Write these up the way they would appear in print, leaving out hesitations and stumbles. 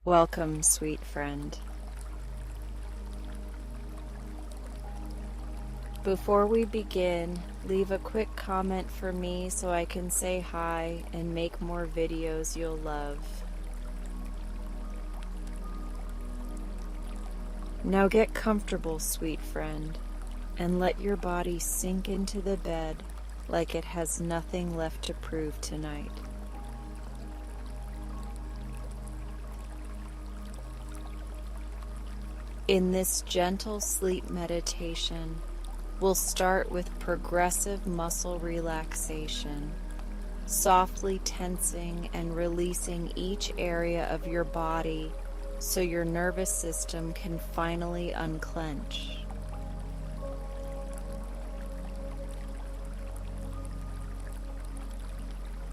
Welcome, sweet friend. Before we begin, leave a quick comment for me so I can say hi and make more videos you'll love. Now get comfortable, sweet friend, and let your body sink into the bed like it has nothing left to prove tonight. In this gentle sleep meditation, we'll start with progressive muscle relaxation, softly tensing and releasing each area of your body so your nervous system can finally unclench.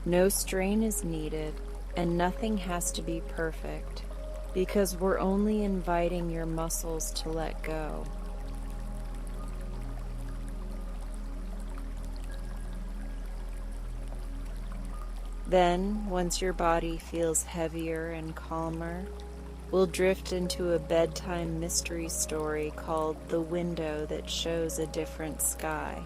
No strain is needed, and nothing has to be perfect, because we're only inviting your muscles to let go. Then, once your body feels heavier and calmer, we'll drift into a bedtime mystery story called The Window That Shows a Different Sky.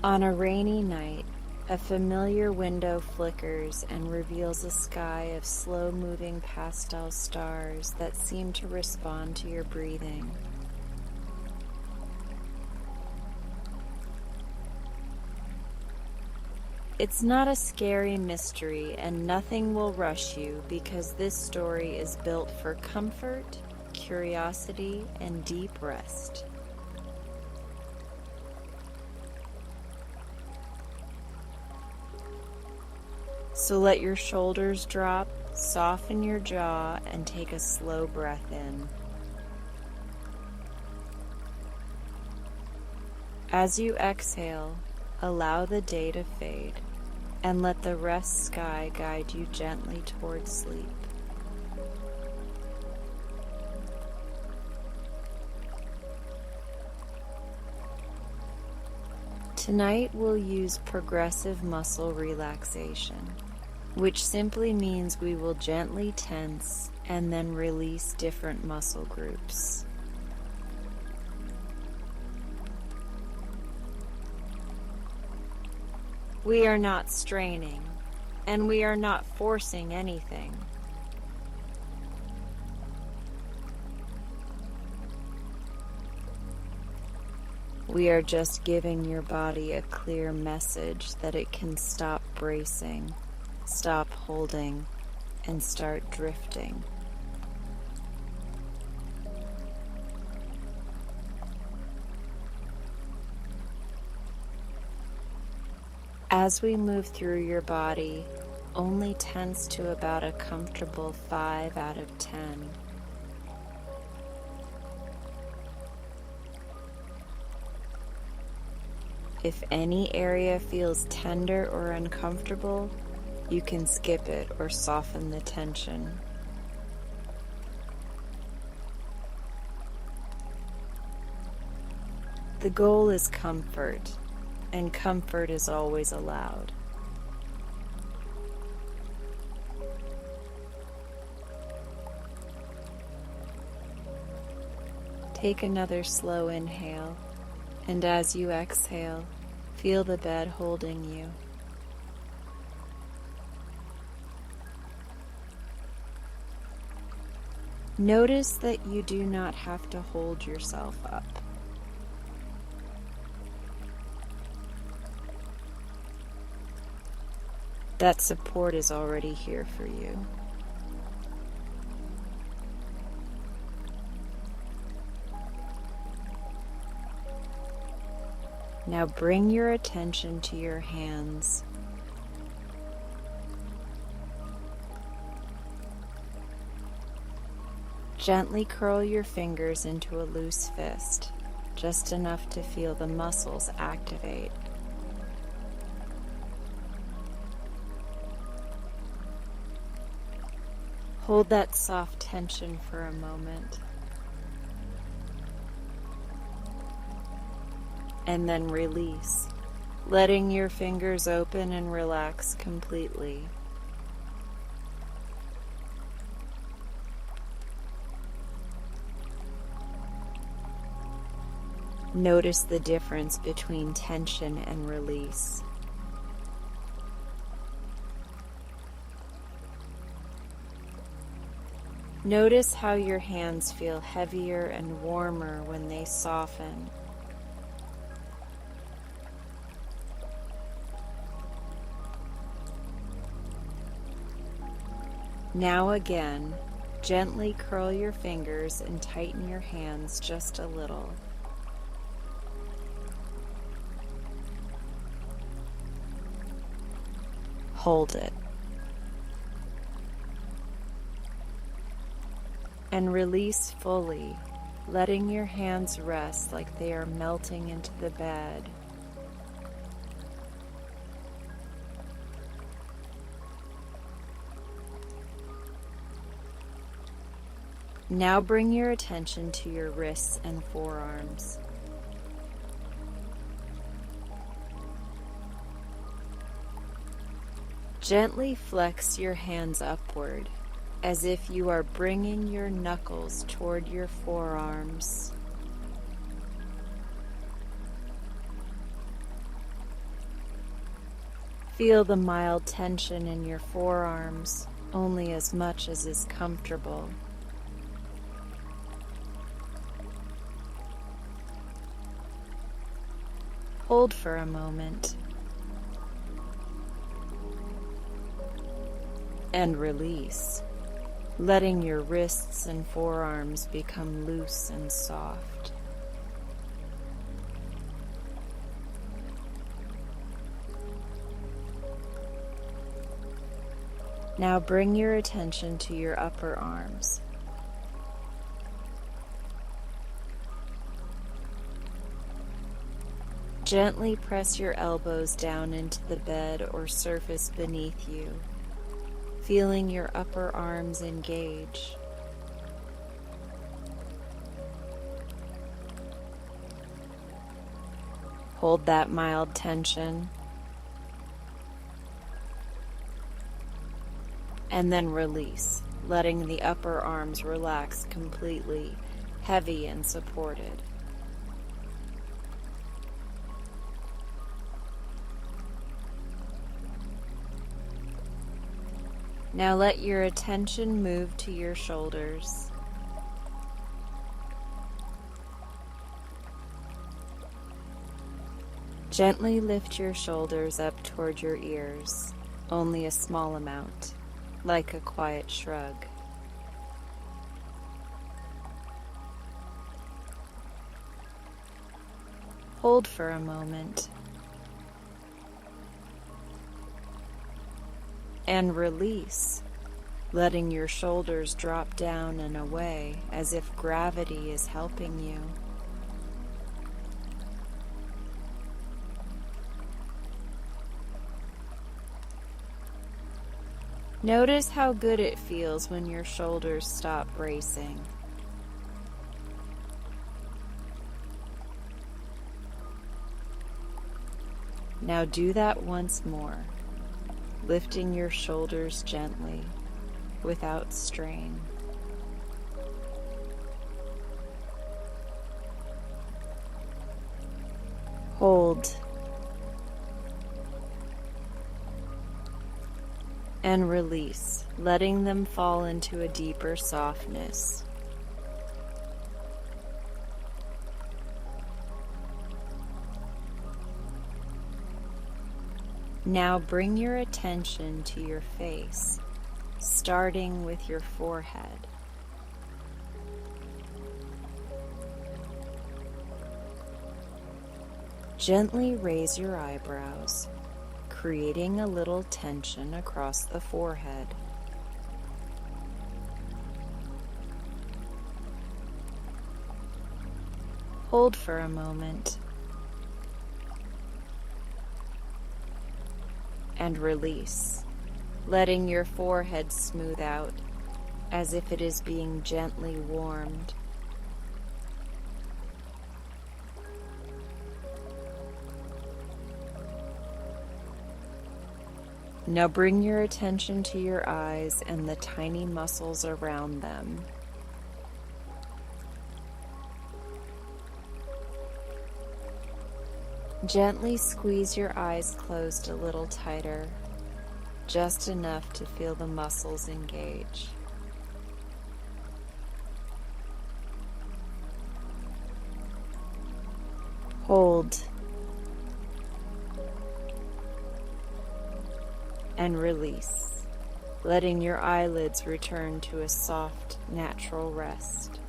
On a rainy night, a familiar window flickers and reveals a sky of slow-moving pastel stars that seem to respond to your breathing. It's not a scary mystery, and nothing will rush you because this story is built for comfort, curiosity, and deep rest. So let your shoulders drop, soften your jaw, and take a slow breath in. As you exhale, allow the day to fade, and let the rest sky guide you gently towards sleep. Tonight we'll use progressive muscle relaxation, which simply means we will gently tense and then release different muscle groups. We are not straining, and we are not forcing anything. We are just giving your body a clear message that it can stop bracing, stop holding, and start drifting. As we move through your body, only tense to about a comfortable 5 out of 10. If any area feels tender or uncomfortable, you can skip it or soften the tension. The goal is comfort, and comfort is always allowed. Take another slow inhale, and as you exhale, feel the bed holding you. Notice that you do not have to hold yourself up. That support is already here for you. Now bring your attention to your hands. Gently curl your fingers into a loose fist, just enough to feel the muscles activate. Hold that soft tension for a moment. And then release, letting your fingers open and relax completely. Notice the difference between tension and release. Notice how your hands feel heavier and warmer when they soften. Now again, gently curl your fingers and tighten your hands just a little. Hold it. And release fully, letting your hands rest like they are melting into the bed. Now bring your attention to your wrists and forearms. Gently flex your hands upward, as if you are bringing your knuckles toward your forearms. Feel the mild tension in your forearms, only as much as is comfortable. Hold for a moment. And release, letting your wrists and forearms become loose and soft. Now bring your attention to your upper arms. Gently press your elbows down into the bed or surface beneath you, feeling your upper arms engage. Hold that mild tension, and then release, letting the upper arms relax completely, heavy and supported. Now let your attention move to your shoulders. Gently lift your shoulders up toward your ears, only a small amount, like a quiet shrug. Hold for a moment. And release, letting your shoulders drop down and away as if gravity is helping you. Notice how good it feels when your shoulders stop bracing. Now do that once more, lifting your shoulders gently, without strain. Hold. And release, letting them fall into a deeper softness. Now bring your attention to your face, starting with your forehead. Gently raise your eyebrows, creating a little tension across the forehead. Hold for a moment. And release, letting your forehead smooth out as if it is being gently warmed. Now bring your attention to your eyes and the tiny muscles around them. Gently squeeze your eyes closed a little tighter, just enough to feel the muscles engage. Hold and release, letting your eyelids return to a soft, natural rest.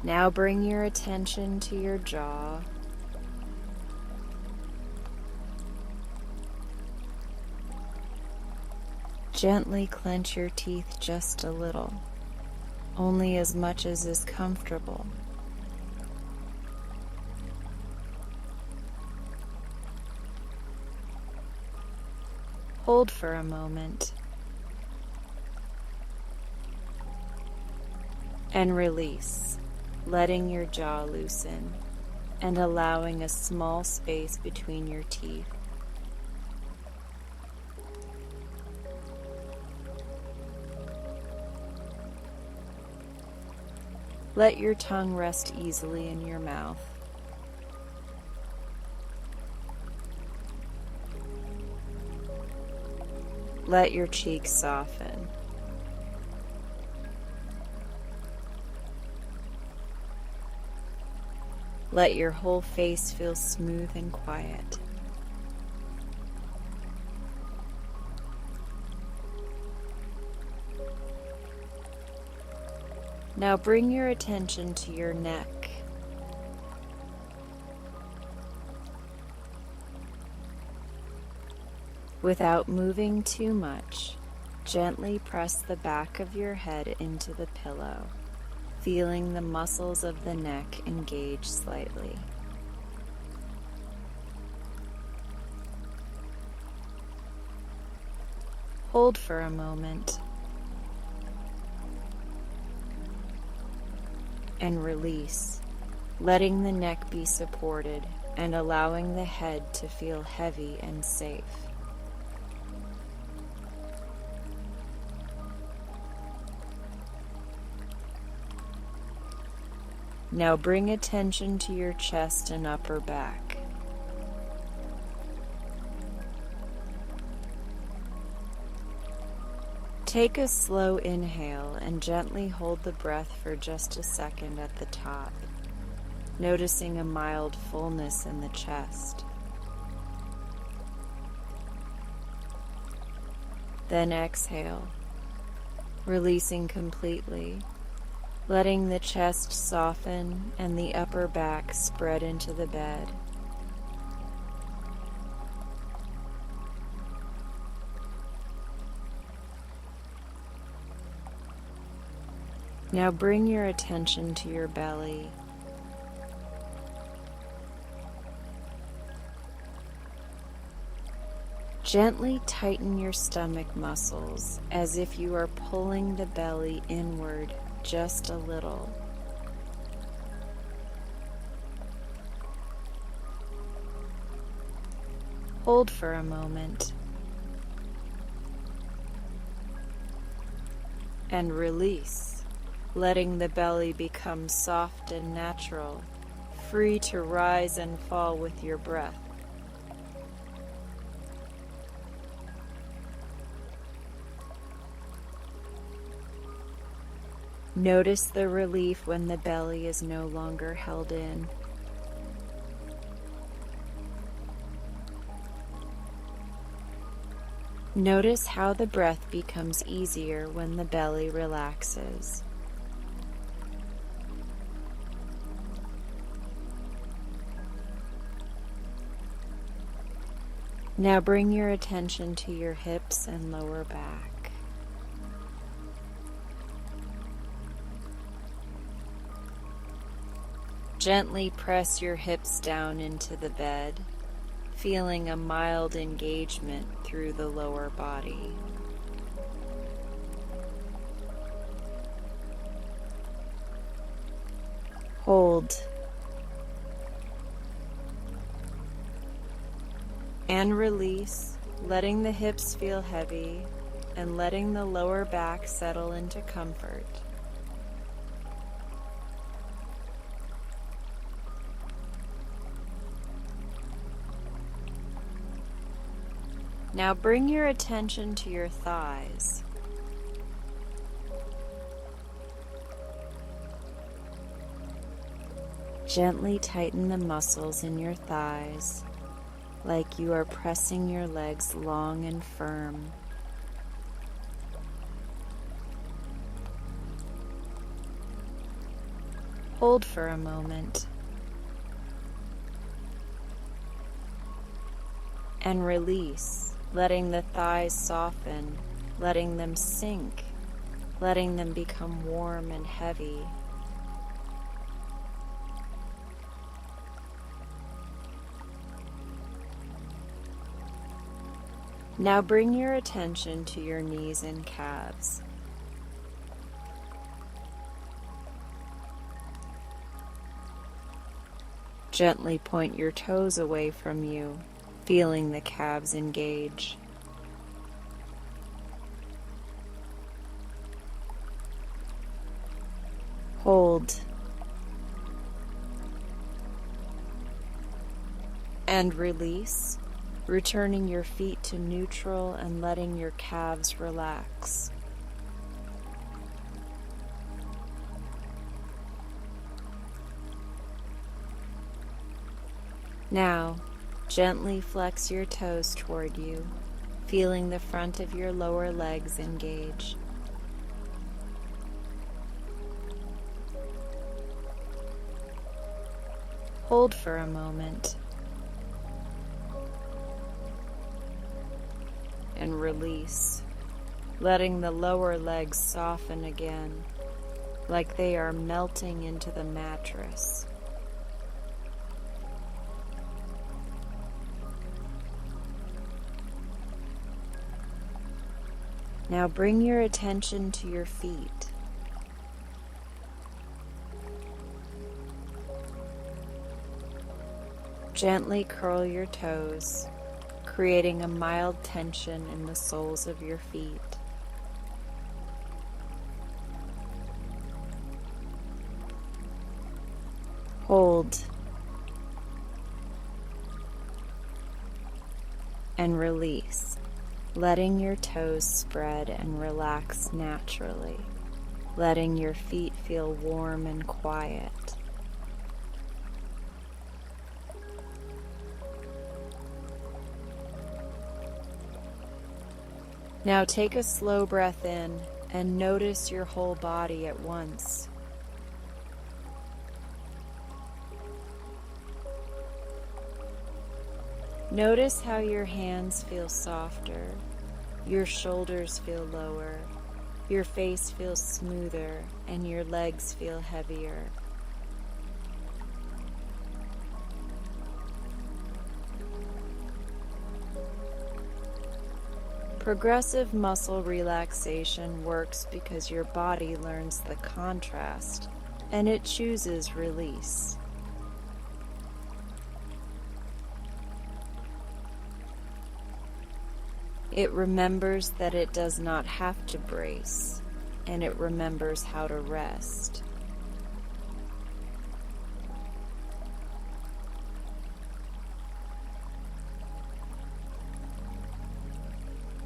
Now bring your attention to your jaw. Gently clench your teeth just a little, only as much as is comfortable. Hold for a moment and release, letting your jaw loosen and allowing a small space between your teeth. Let your tongue rest easily in your mouth. Let your cheeks soften. Let your whole face feel smooth and quiet. Now bring your attention to your neck. Without moving too much, gently press the back of your head into the pillow, feeling the muscles of the neck engage slightly. Hold for a moment and release, letting the neck be supported and allowing the head to feel heavy and safe. Now bring attention to your chest and upper back. Take a slow inhale and gently hold the breath for just a second at the top, noticing a mild fullness in the chest. Then exhale, releasing completely, letting the chest soften and the upper back spread into the bed. Now bring your attention to your belly. Gently tighten your stomach muscles as if you are pulling the belly inward just a little. Hold for a moment and release, letting the belly become soft and natural, free to rise and fall with your breath. Notice the relief when the belly is no longer held in. Notice how the breath becomes easier when the belly relaxes. Now bring your attention to your hips and lower back. Gently press your hips down into the bed, feeling a mild engagement through the lower body. Hold Hold. And release, letting the hips feel heavy and letting the lower back settle into comfort. Now bring your attention to your thighs. Gently tighten the muscles in your thighs, like you are pressing your legs long and firm. Hold for a moment. And release, letting the thighs soften, letting them sink, letting them become warm and heavy. Now bring your attention to your knees and calves. Gently point your toes away from you, feeling the calves engage. Hold. And release, returning your feet to neutral and letting your calves relax. Now, gently flex your toes toward you, feeling the front of your lower legs engage. Hold for a moment. And release, letting the lower legs soften again, like they are melting into the mattress. Now bring your attention to your feet. Gently curl your toes, creating a mild tension in the soles of your feet. Hold. And release, letting your toes spread and relax naturally, letting your feet feel warm and quiet. Now take a slow breath in and notice your whole body at once. Notice how your hands feel softer, your shoulders feel lower, your face feels smoother, and your legs feel heavier. Progressive muscle relaxation works because your body learns the contrast and it chooses release. It remembers that it does not have to brace, and it remembers how to rest.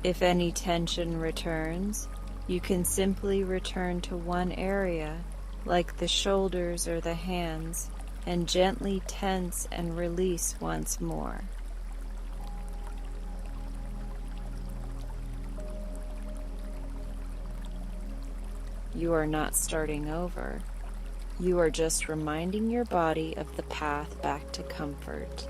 If any tension returns, you can simply return to one area, like the shoulders or the hands, and gently tense and release once more. You are not starting over. You are just reminding your body of the path back to comfort.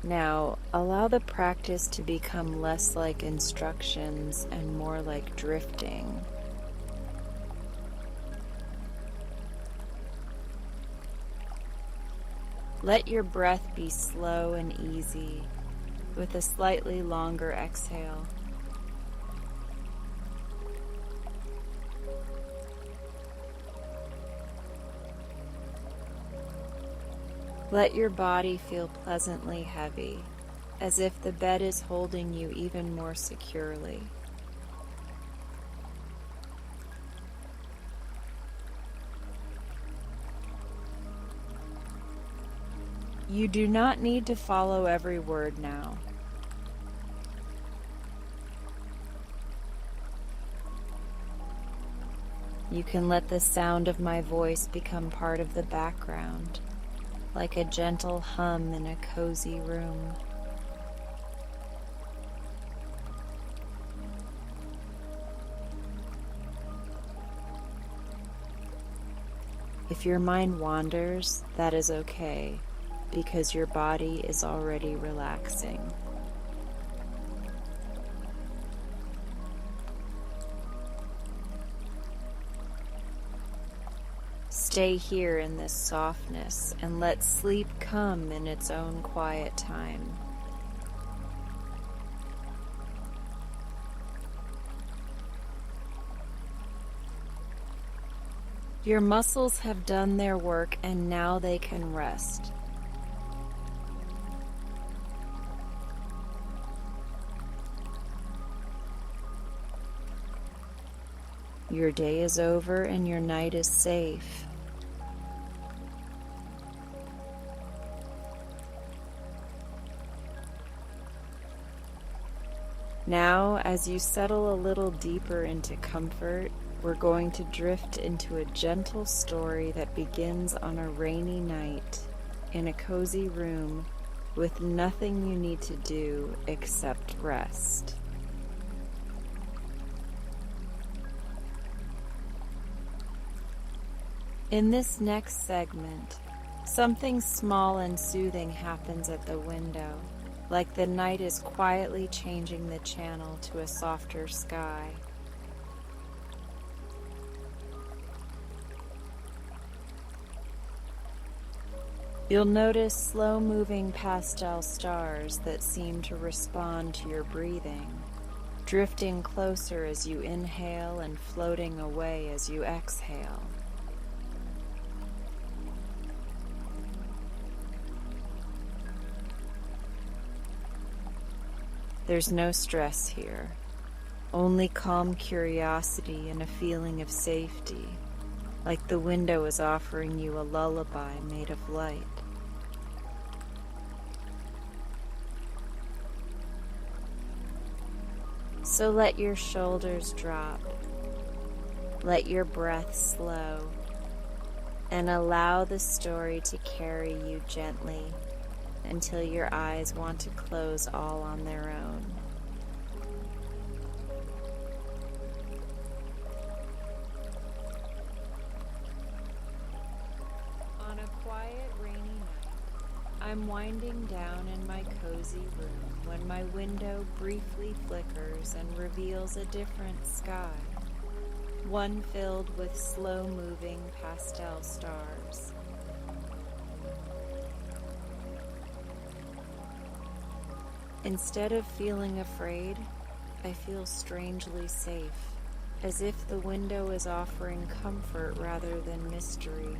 Now, allow the practice to become less like instructions and more like drifting. Let your breath be slow and easy, with a slightly longer exhale. Let your body feel pleasantly heavy, as if the bed is holding you even more securely. You do not need to follow every word now. You can let the sound of my voice become part of the background, like a gentle hum in a cozy room. If your mind wanders, that is okay, because your body is already relaxing. Stay here in this softness and let sleep come in its own quiet time. Your muscles have done their work and now they can rest. Your day is over and your night is safe. Now, as you settle a little deeper into comfort, we're going to drift into a gentle story that begins on a rainy night in a cozy room with nothing you need to do except rest. In this next segment, something small and soothing happens at the window, like the night is quietly changing the channel to a softer sky. You'll notice slow-moving pastel stars that seem to respond to your breathing, drifting closer as you inhale and floating away as you exhale. There's no stress here, only calm curiosity and a feeling of safety, like the window is offering you a lullaby made of light. So let your shoulders drop, let your breath slow, and allow the story to carry you gently until your eyes want to close all on their own. On a quiet, rainy night, I'm winding down in my cozy room when my window briefly flickers and reveals a different sky, one filled with slow-moving pastel stars. Instead of feeling afraid, I feel strangely safe, as if the window is offering comfort rather than mystery.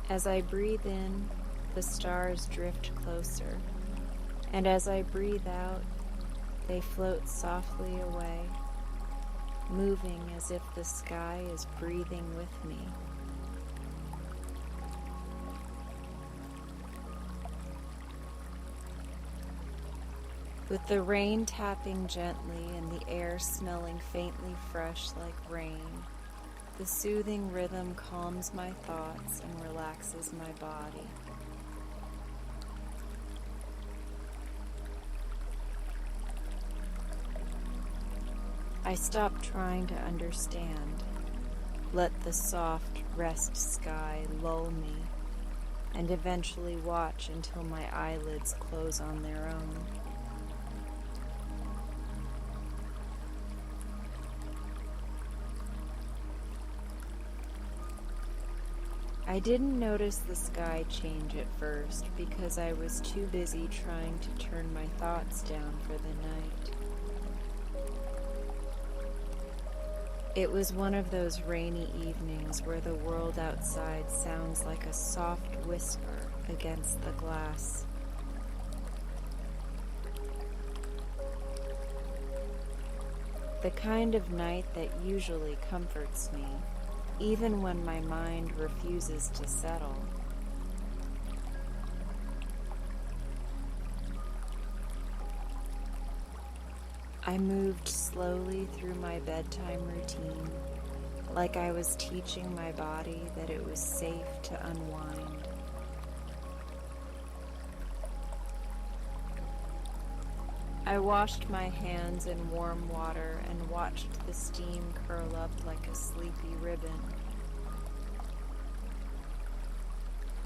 As I breathe in, the stars drift closer, and as I breathe out, they float softly away, moving as if the sky is breathing with me. With the rain tapping gently and the air smelling faintly fresh like rain, the soothing rhythm calms my thoughts and relaxes my body. I stop trying to understand, let the soft rest sky lull me, and eventually watch until my eyelids close on their own. I didn't notice the sky change at first because I was too busy trying to turn my thoughts down for the night. It was one of those rainy evenings where the world outside sounds like a soft whisper against the glass. The kind of night that usually comforts me, even when my mind refuses to settle. I moved slowly through my bedtime routine, like I was teaching my body that it was safe to unwind. I washed my hands in warm water and watched the steam curl up like a sleepy ribbon.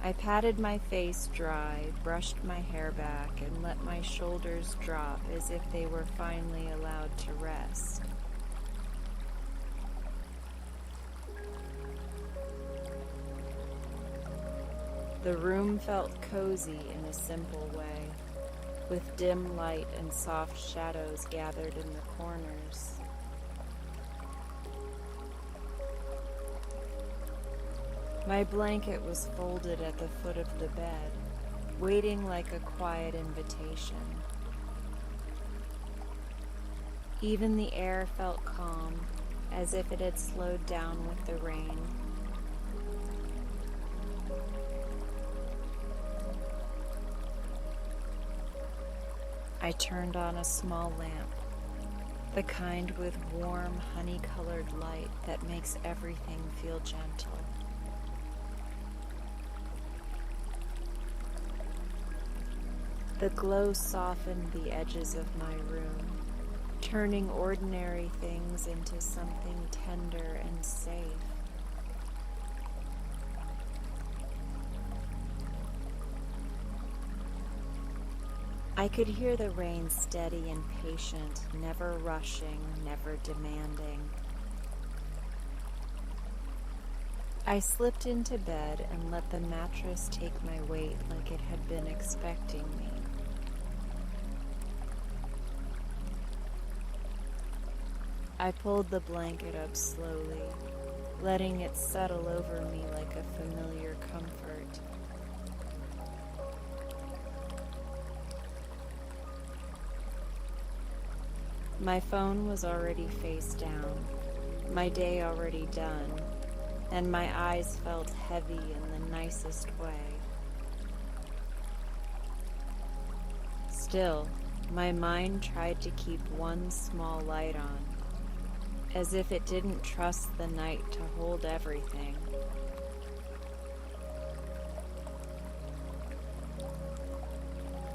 I patted my face dry, brushed my hair back, and let my shoulders drop as if they were finally allowed to rest. The room felt cozy in a simple way, with dim light and soft shadows gathered in the corners. My blanket was folded at the foot of the bed, waiting like a quiet invitation. Even the air felt calm, as if it had slowed down with the rain. I turned on a small lamp, the kind with warm, honey-colored light that makes everything feel gentle. The glow softened the edges of my room, turning ordinary things into something tender and safe. I could hear the rain steady and patient, never rushing, never demanding. I slipped into bed and let the mattress take my weight like it had been expecting me. I pulled the blanket up slowly, letting it settle over me like a familiar comfort. My phone was already face down, my day already done, and my eyes felt heavy in the nicest way. Still, my mind tried to keep one small light on, as if it didn't trust the night to hold everything.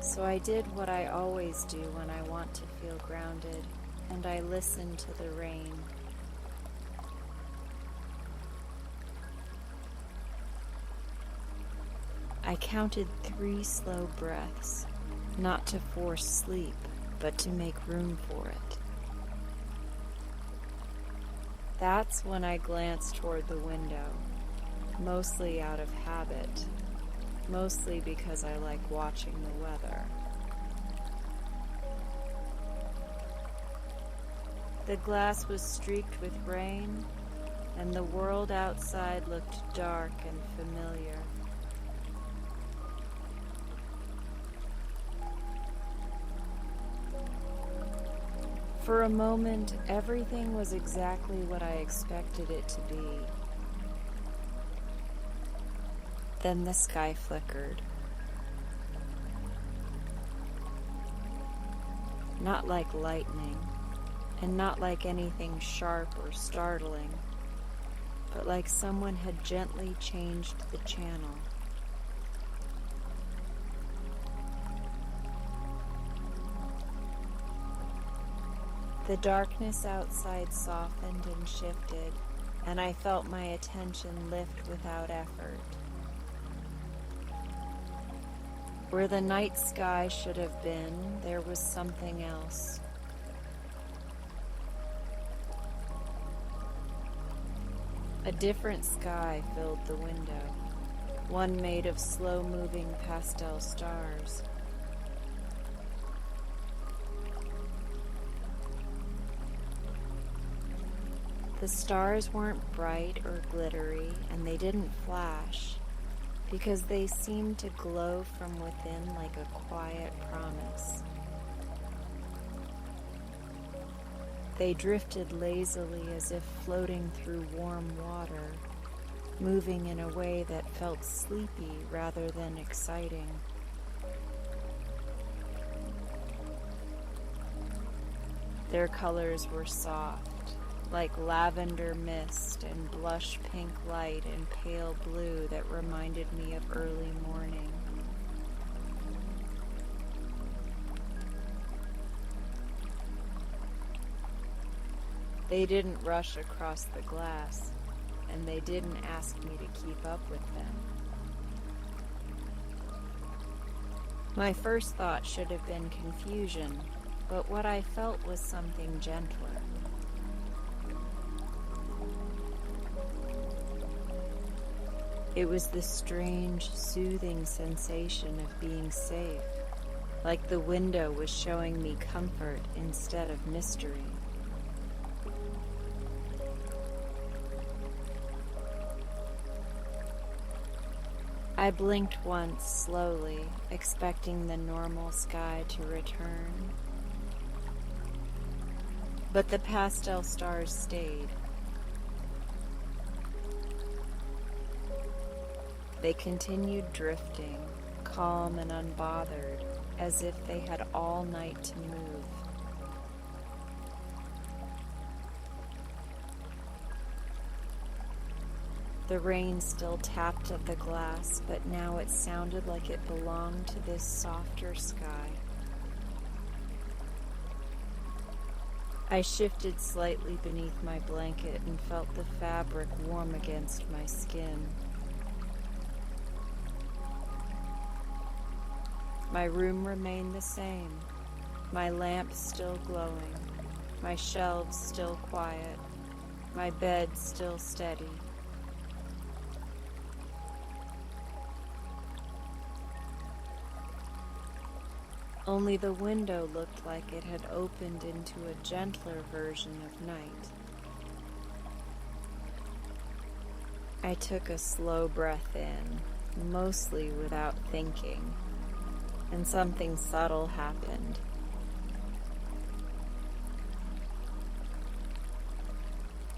So I did what I always do when I want to feel grounded, and I listened to the rain. I counted 3 slow breaths, not to force sleep, but to make room for it. That's when I glanced toward the window, mostly out of habit, mostly because I like watching the weather. The glass was streaked with rain, and the world outside looked dark and familiar. For a moment, everything was exactly what I expected it to be. Then the sky flickered. Not like lightning, and not like anything sharp or startling, but like someone had gently changed the channel. The darkness outside softened and shifted, and I felt my attention lift without effort. Where the night sky should have been, there was something else. A different sky filled the window, one made of slow-moving pastel stars. The stars weren't bright or glittery, and they didn't flash, because they seemed to glow from within like a quiet promise. They drifted lazily as if floating through warm water, moving in a way that felt sleepy rather than exciting. Their colors were soft, like lavender mist and blush pink light and pale blue that reminded me of early morning. They didn't rush across the glass, and they didn't ask me to keep up with them. My first thought should have been confusion, but what I felt was something gentler. It was the strange, soothing sensation of being safe, like the window was showing me comfort instead of mystery. I blinked once slowly, expecting the normal sky to return. But the pastel stars stayed. They continued drifting, calm and unbothered, as if they had all night to move. The rain still tapped at the glass, but now it sounded like it belonged to this softer sky. I shifted slightly beneath my blanket and felt the fabric warm against my skin. My room remained the same, my lamp still glowing, my shelves still quiet, my bed still steady. Only the window looked like it had opened into a gentler version of night. I took a slow breath in, mostly without thinking, and something subtle happened.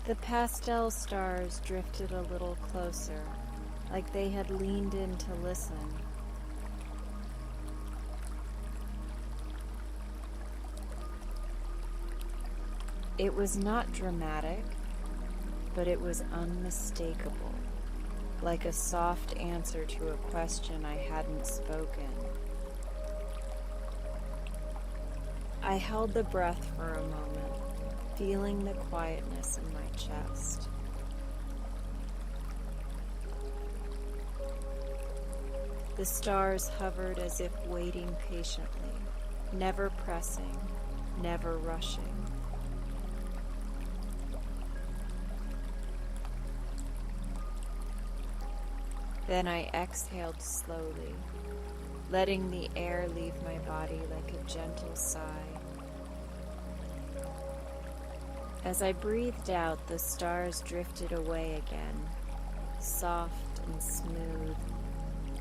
The pastel stars drifted a little closer, like they had leaned in to listen. It was not dramatic, but it was unmistakable, like a soft answer to a question I hadn't spoken. I held the breath for a moment, feeling the quietness in my chest. The stars hovered as if waiting patiently, never pressing, never rushing. Then I exhaled slowly, letting the air leave my body like a gentle sigh. As I breathed out, the stars drifted away again, soft and smooth,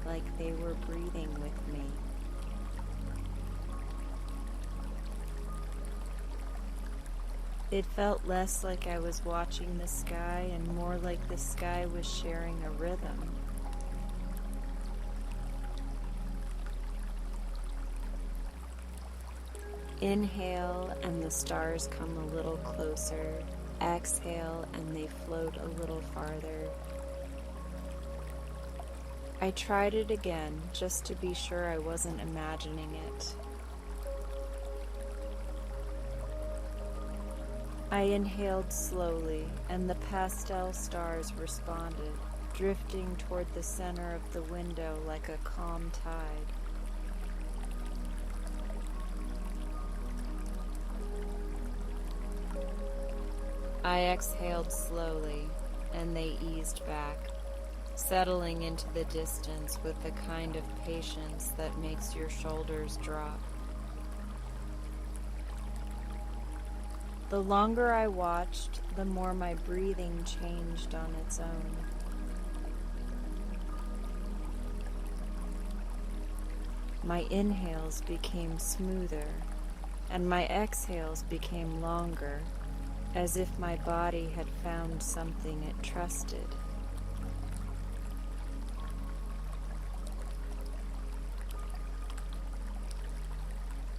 like they were breathing with me. It felt less like I was watching the sky and more like the sky was sharing a rhythm. Inhale and the stars come a little closer. Exhale and they float a little farther. I tried it again just to be sure I wasn't imagining it. I inhaled slowly and the pastel stars responded, drifting toward the center of the window like a calm tide. I exhaled slowly, and they eased back, settling into the distance with the kind of patience that makes your shoulders drop. The longer I watched, the more my breathing changed on its own. My inhales became smoother, and my exhales became longer, as if my body had found something it trusted.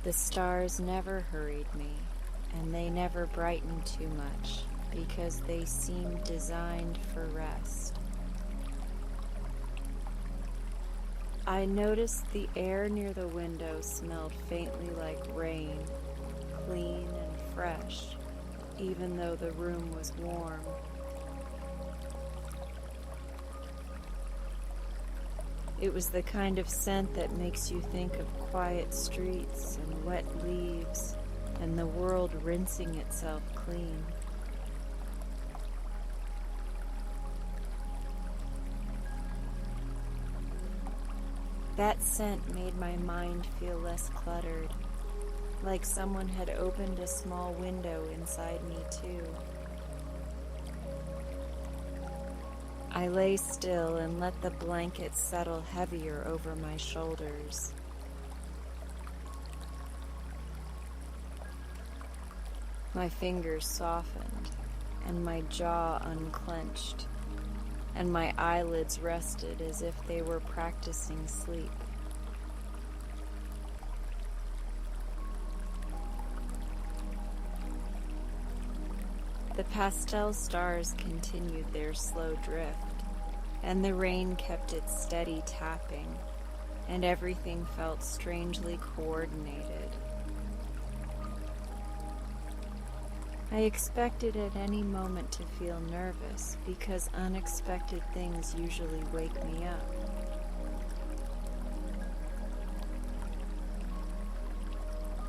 The stars never hurried me, and they never brightened too much, because they seemed designed for rest. I noticed the air near the window smelled faintly like rain, clean and fresh, even though the room was warm. It was the kind of scent that makes you think of quiet streets and wet leaves and the world rinsing itself clean. That scent made my mind feel less cluttered, like someone had opened a small window inside me too. I lay still and let the blanket settle heavier over my shoulders. My fingers softened, and my jaw unclenched, and my eyelids rested as if they were practicing sleep. The pastel stars continued their slow drift, and the rain kept its steady tapping, and everything felt strangely coordinated. I expected at any moment to feel nervous because unexpected things usually wake me up.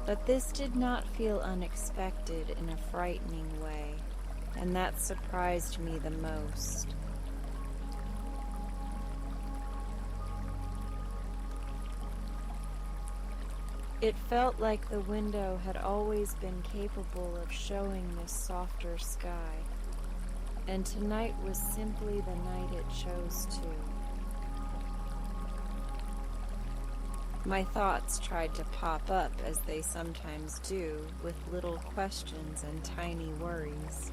But this did not feel unexpected in a frightening way, and that surprised me the most. It felt like the window had always been capable of showing this softer sky, and tonight was simply the night it chose to. My thoughts tried to pop up, as they sometimes do, with little questions and tiny worries.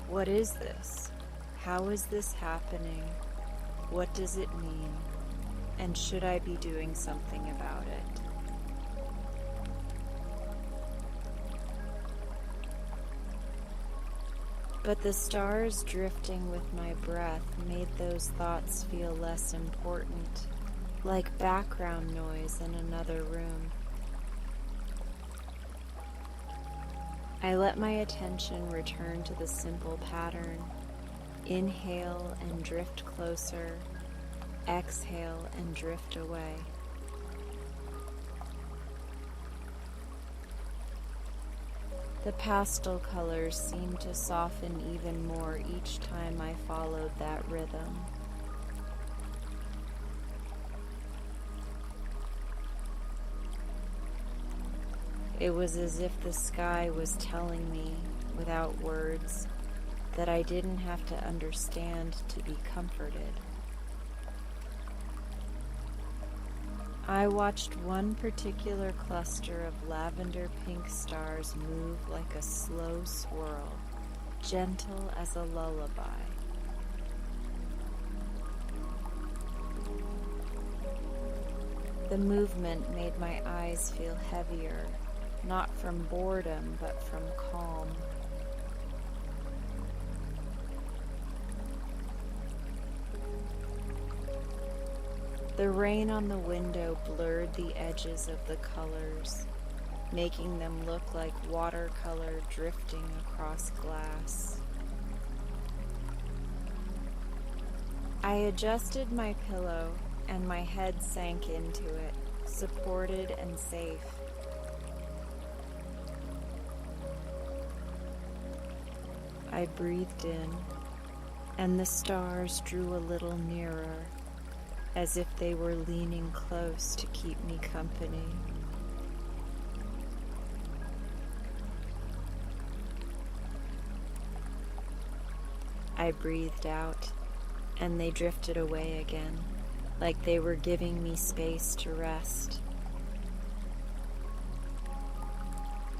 What is this? How is this happening? What does it mean? And should I be doing something about it? But the stars drifting with my breath made those thoughts feel less important, like background noise in another room. I let my attention return to the simple pattern. Inhale and drift closer, exhale and drift away. The pastel colors seemed to soften even more each time I followed that rhythm. It was as if the sky was telling me, without words, that I didn't have to understand to be comforted. I watched one particular cluster of lavender pink stars move like a slow swirl, gentle as a lullaby. The movement made my eyes feel heavier, not from boredom, but from calm. The rain on the window blurred the edges of the colors, making them look like watercolor drifting across glass. I adjusted my pillow, and my head sank into it, supported and safe. I breathed in, and the stars drew a little nearer, as if they were leaning close to keep me company. I breathed out, and they drifted away again, like they were giving me space to rest.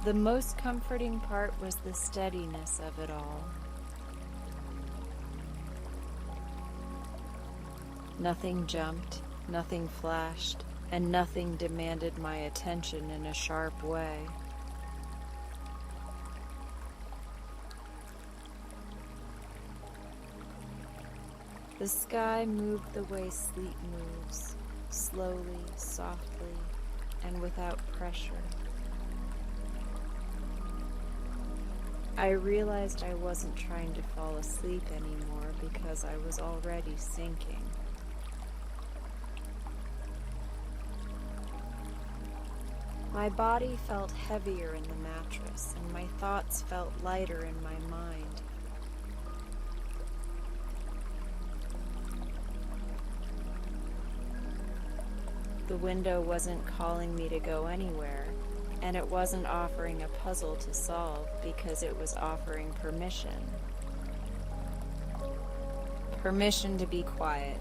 The most comforting part was the steadiness of it all. Nothing jumped, nothing flashed, and nothing demanded my attention in a sharp way. The sky moved the way sleep moves, slowly, softly, and without pressure. I realized I wasn't trying to fall asleep anymore because I was already sinking. My body felt heavier in the mattress, and my thoughts felt lighter in my mind. The window wasn't calling me to go anywhere, and it wasn't offering a puzzle to solve because it was offering permission. Permission to be quiet.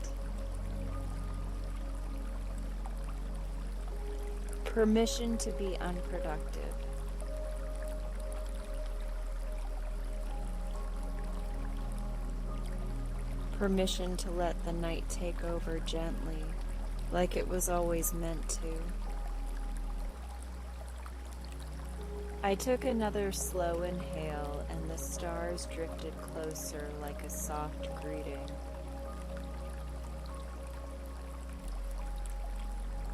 Permission to be unproductive. Permission to let the night take over gently, like it was always meant to. I took another slow inhale, and the stars drifted closer like a soft greeting.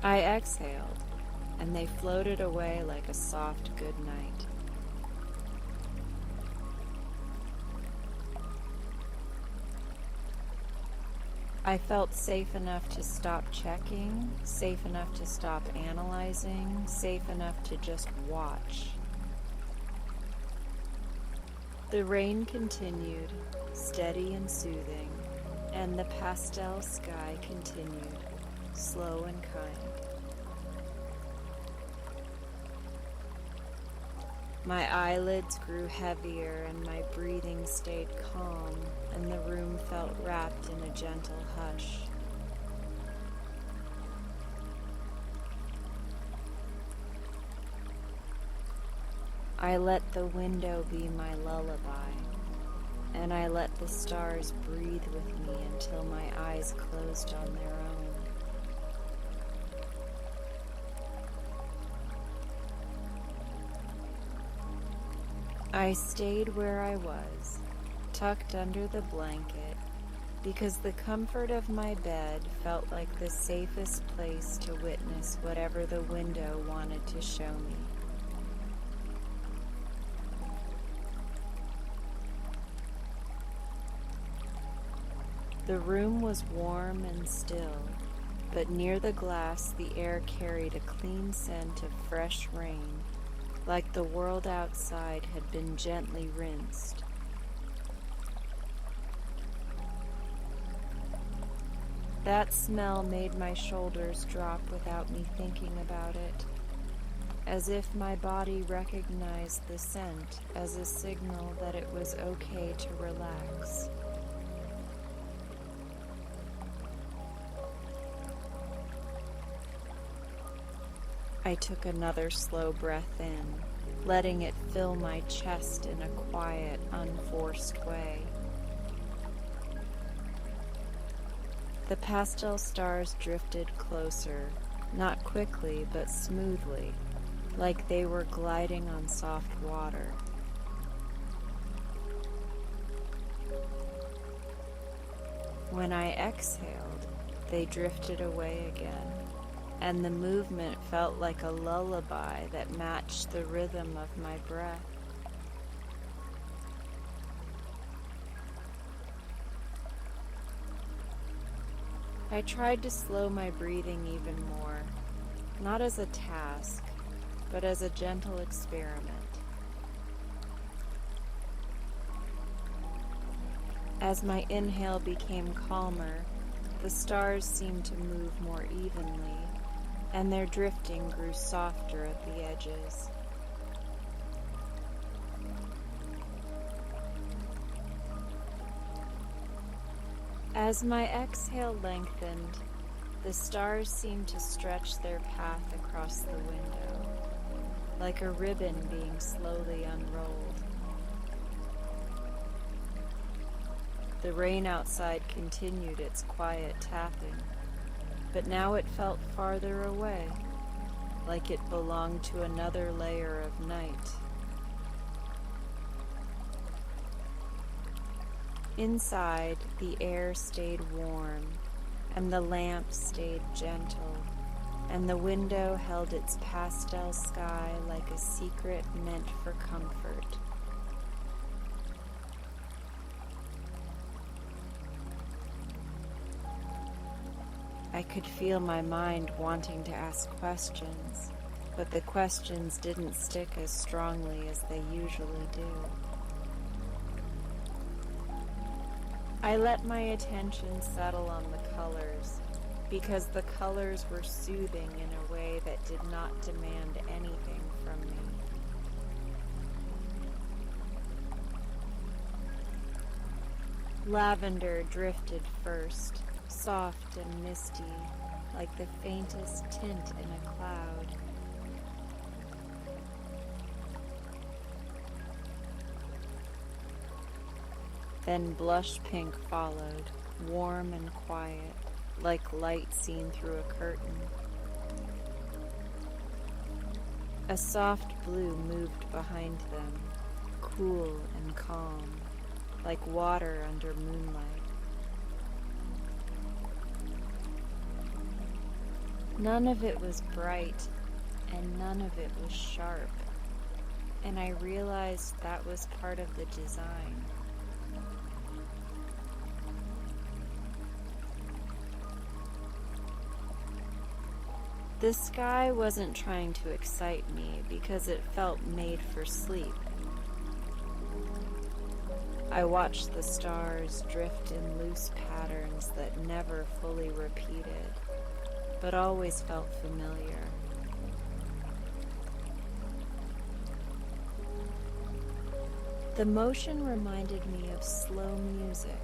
I exhaled, and they floated away like a soft good night. I felt safe enough to stop checking, safe enough to stop analyzing, safe enough to just watch. The rain continued, steady and soothing, and the pastel sky continued, slow and kind. My eyelids grew heavier and my breathing stayed calm, and the room felt wrapped in a gentle hush. I let the window be my lullaby, and I let the stars breathe with me until my eyes closed on their own. I stayed where I was, tucked under the blanket, because the comfort of my bed felt like the safest place to witness whatever the window wanted to show me. The room was warm and still, but near the glass the air carried a clean scent of fresh rain, like the world outside had been gently rinsed. That smell made my shoulders drop without me thinking about it, as if my body recognized the scent as a signal that it was okay to relax. I took another slow breath in, letting it fill my chest in a quiet, unforced way. The pastel stars drifted closer, not quickly but smoothly, like they were gliding on soft water. When I exhaled, they drifted away again, and the movement felt like a lullaby that matched the rhythm of my breath. I tried to slow my breathing even more, not as a task, but as a gentle experiment. As my inhale became calmer, the stars seemed to move more evenly, and their drifting grew softer at the edges. As my exhale lengthened, the stars seemed to stretch their path across the window, like a ribbon being slowly unrolled. The rain outside continued its quiet tapping, but now it felt farther away, like it belonged to another layer of night. Inside, the air stayed warm, and the lamp stayed gentle, and the window held its pastel sky like a secret meant for comfort. I could feel my mind wanting to ask questions, but the questions didn't stick as strongly as they usually do. I let my attention settle on the colors, because the colors were soothing in a way that did not demand anything from me. Lavender drifted first, soft and misty, like the faintest tint in a cloud. Then blush pink followed, warm and quiet, like light seen through a curtain. A soft blue moved behind them, cool and calm, like water under moonlight. None of it was bright, and none of it was sharp, and I realized that was part of the design. The sky wasn't trying to excite me because it felt made for sleep. I watched the stars drift in loose patterns that never fully repeated, but always felt familiar. The motion reminded me of slow music,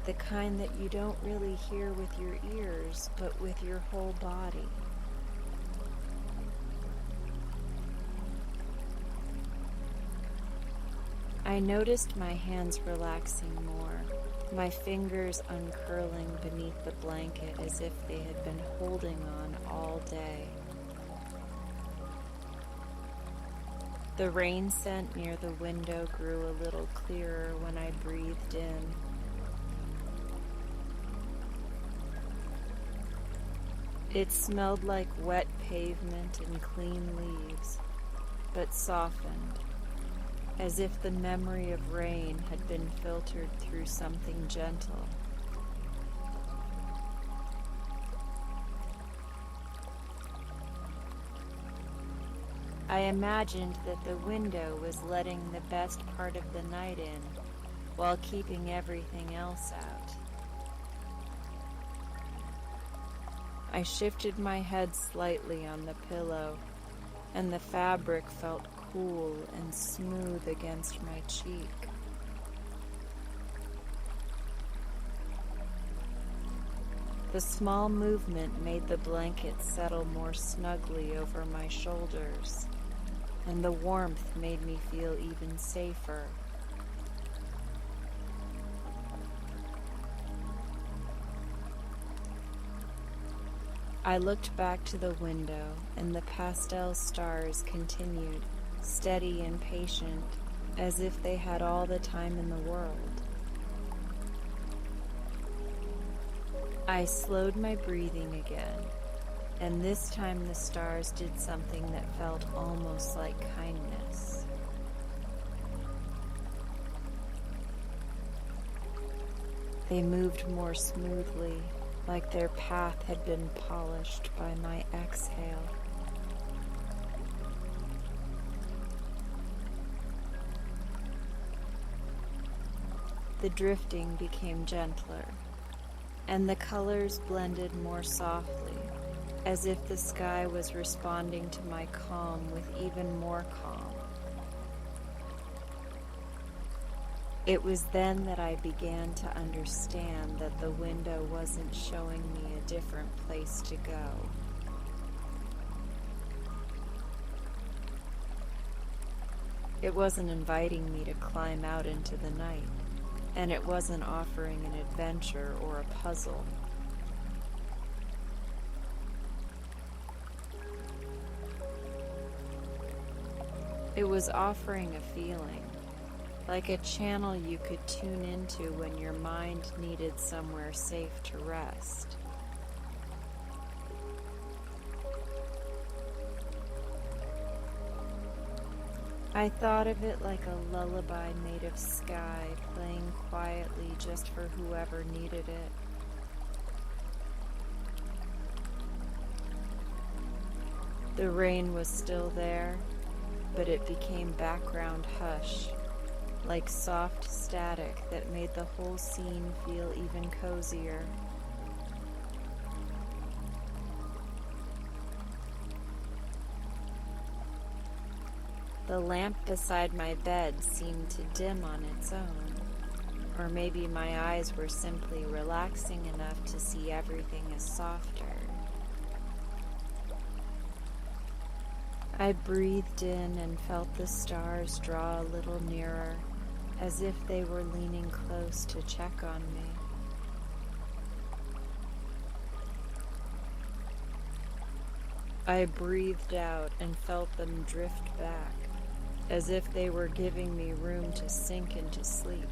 the kind that you don't really hear with your ears, but with your whole body. I noticed my hands relaxing more, my fingers uncurling beneath the blanket as if they had been holding on all day. The rain scent near the window grew a little clearer when I breathed in. It smelled like wet pavement and clean leaves, but softened, as if the memory of rain had been filtered through something gentle. I imagined that the window was letting the best part of the night in, while keeping everything else out. I shifted my head slightly on the pillow, and the fabric felt cool and smooth against my cheek. The small movement made the blanket settle more snugly over my shoulders, and the warmth made me feel even safer. I looked back to the window, and the pastel stars continued, steady and patient, as if they had all the time in the world. I slowed my breathing again, and this time the stars did something that felt almost like kindness. They moved more smoothly, like their path had been polished by my exhale. The drifting became gentler, and the colors blended more softly, as if the sky was responding to my calm with even more calm. It was then that I began to understand that the window wasn't showing me a different place to go. It wasn't inviting me to climb out into the night, and it wasn't offering an adventure or a puzzle. It was offering a feeling, like a channel you could tune into when your mind needed somewhere safe to rest. I thought of it like a lullaby made of sky playing quietly just for whoever needed it. The rain was still there, but it became background hush, like soft static that made the whole scene feel even cozier. The lamp beside my bed seemed to dim on its own, or maybe my eyes were simply relaxing enough to see everything as softer. I breathed in and felt the stars draw a little nearer, as if they were leaning close to check on me. I breathed out and felt them drift back, as if they were giving me room to sink into sleep.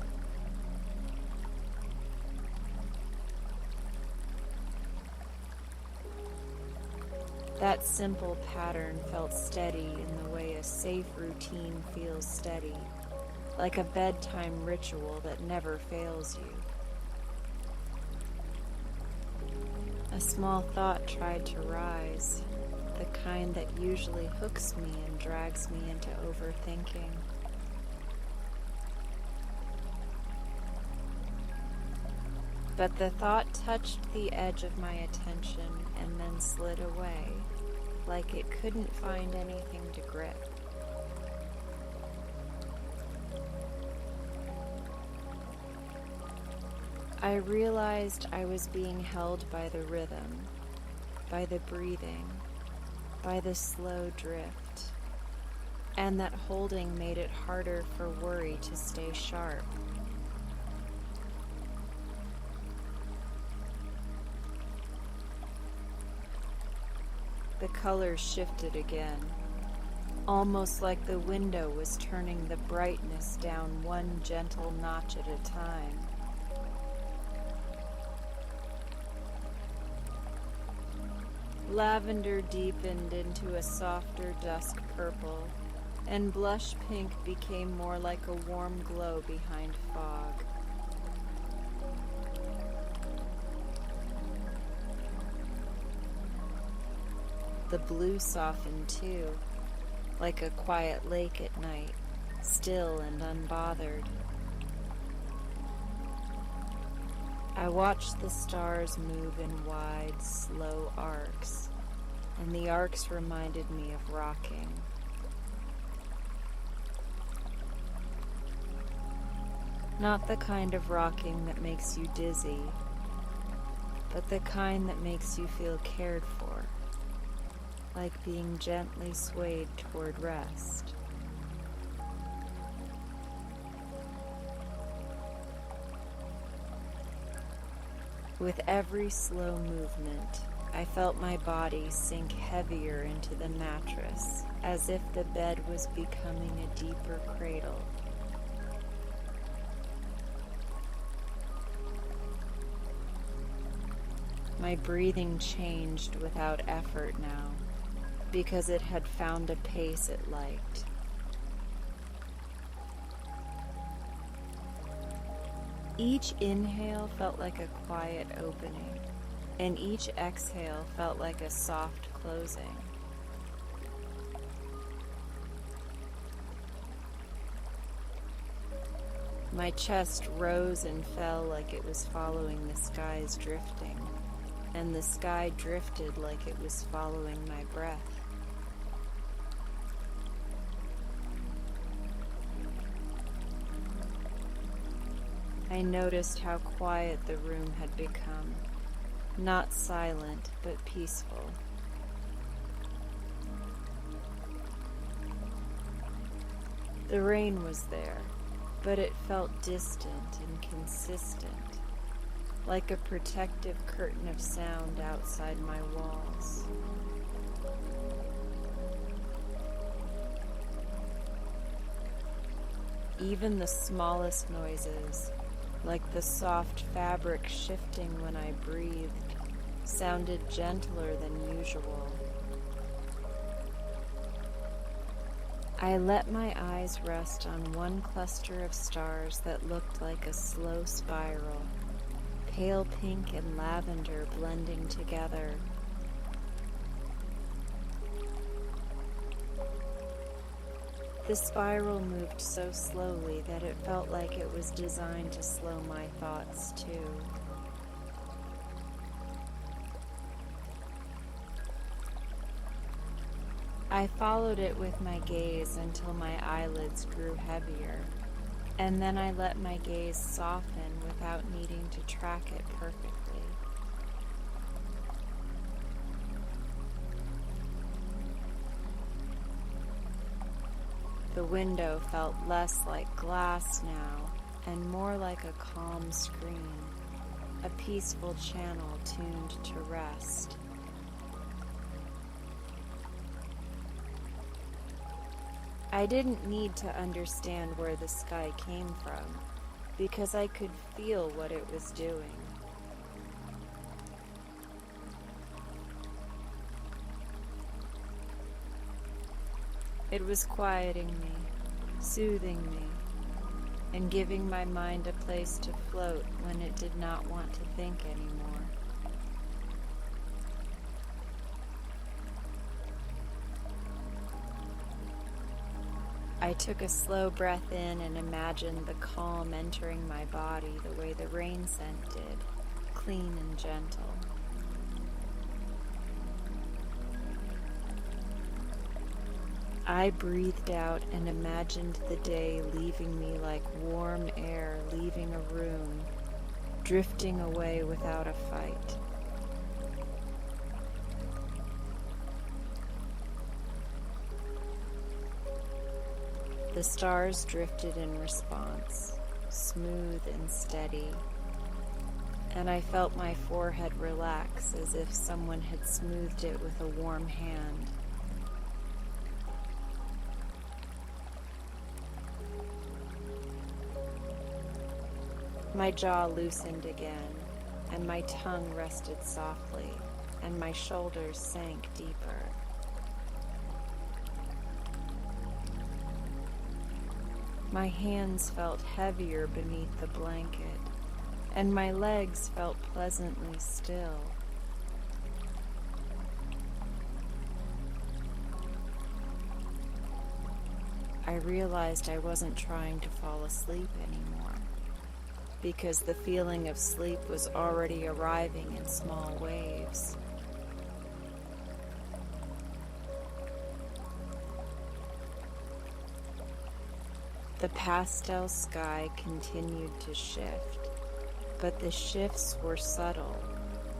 That simple pattern felt steady in the way a safe routine feels steady, like a bedtime ritual that never fails you. A small thought tried to rise, the kind that usually hooks me and drags me into overthinking. But the thought touched the edge of my attention and then slid away, like it couldn't find anything to grip. I realized I was being held by the rhythm, by the breathing, by the slow drift, and that holding made it harder for worry to stay sharp. The colors shifted again, almost like the window was turning the brightness down one gentle notch at a time. Lavender deepened into a softer dusk purple, and blush pink became more like a warm glow behind fog. The blue softened too, like a quiet lake at night, still and unbothered. I watched the stars move in wide, slow arcs, and the arcs reminded me of rocking. Not the kind of rocking that makes you dizzy, but the kind that makes you feel cared for, like being gently swayed toward rest. With every slow movement, I felt my body sink heavier into the mattress, as if the bed was becoming a deeper cradle. My breathing changed without effort now, because it had found a pace it liked. Each inhale felt like a quiet opening, and each exhale felt like a soft closing. My chest rose and fell like it was following the sky's drifting, and the sky drifted like it was following my breath. I noticed how quiet the room had become, not silent, but peaceful. The rain was there, but it felt distant and consistent, like a protective curtain of sound outside my walls. Even the smallest noises, like the soft fabric shifting when I breathed, sounded gentler than usual. I let my eyes rest on one cluster of stars that looked like a slow spiral, pale pink and lavender blending together. The spiral moved so slowly that it felt like it was designed to slow my thoughts too. I followed it with my gaze until my eyelids grew heavier, and then I let my gaze soften without needing to track it perfectly. The window felt less like glass now and more like a calm screen, a peaceful channel tuned to rest. I didn't need to understand where the sky came from, because I could feel what it was doing. It was quieting me, soothing me, and giving my mind a place to float when it did not want to think anymore. I took a slow breath in and imagined the calm entering my body the way the rain scent did, clean and gentle. I breathed out and imagined the day leaving me like warm air leaving a room, drifting away without a fight. The stars drifted in response, smooth and steady, and I felt my forehead relax as if someone had smoothed it with a warm hand. My jaw loosened again, and my tongue rested softly, and my shoulders sank deeper. My hands felt heavier beneath the blanket, and my legs felt pleasantly still. I realized I wasn't trying to fall asleep anymore, because the feeling of sleep was already arriving in small waves. The pastel sky continued to shift, but the shifts were subtle,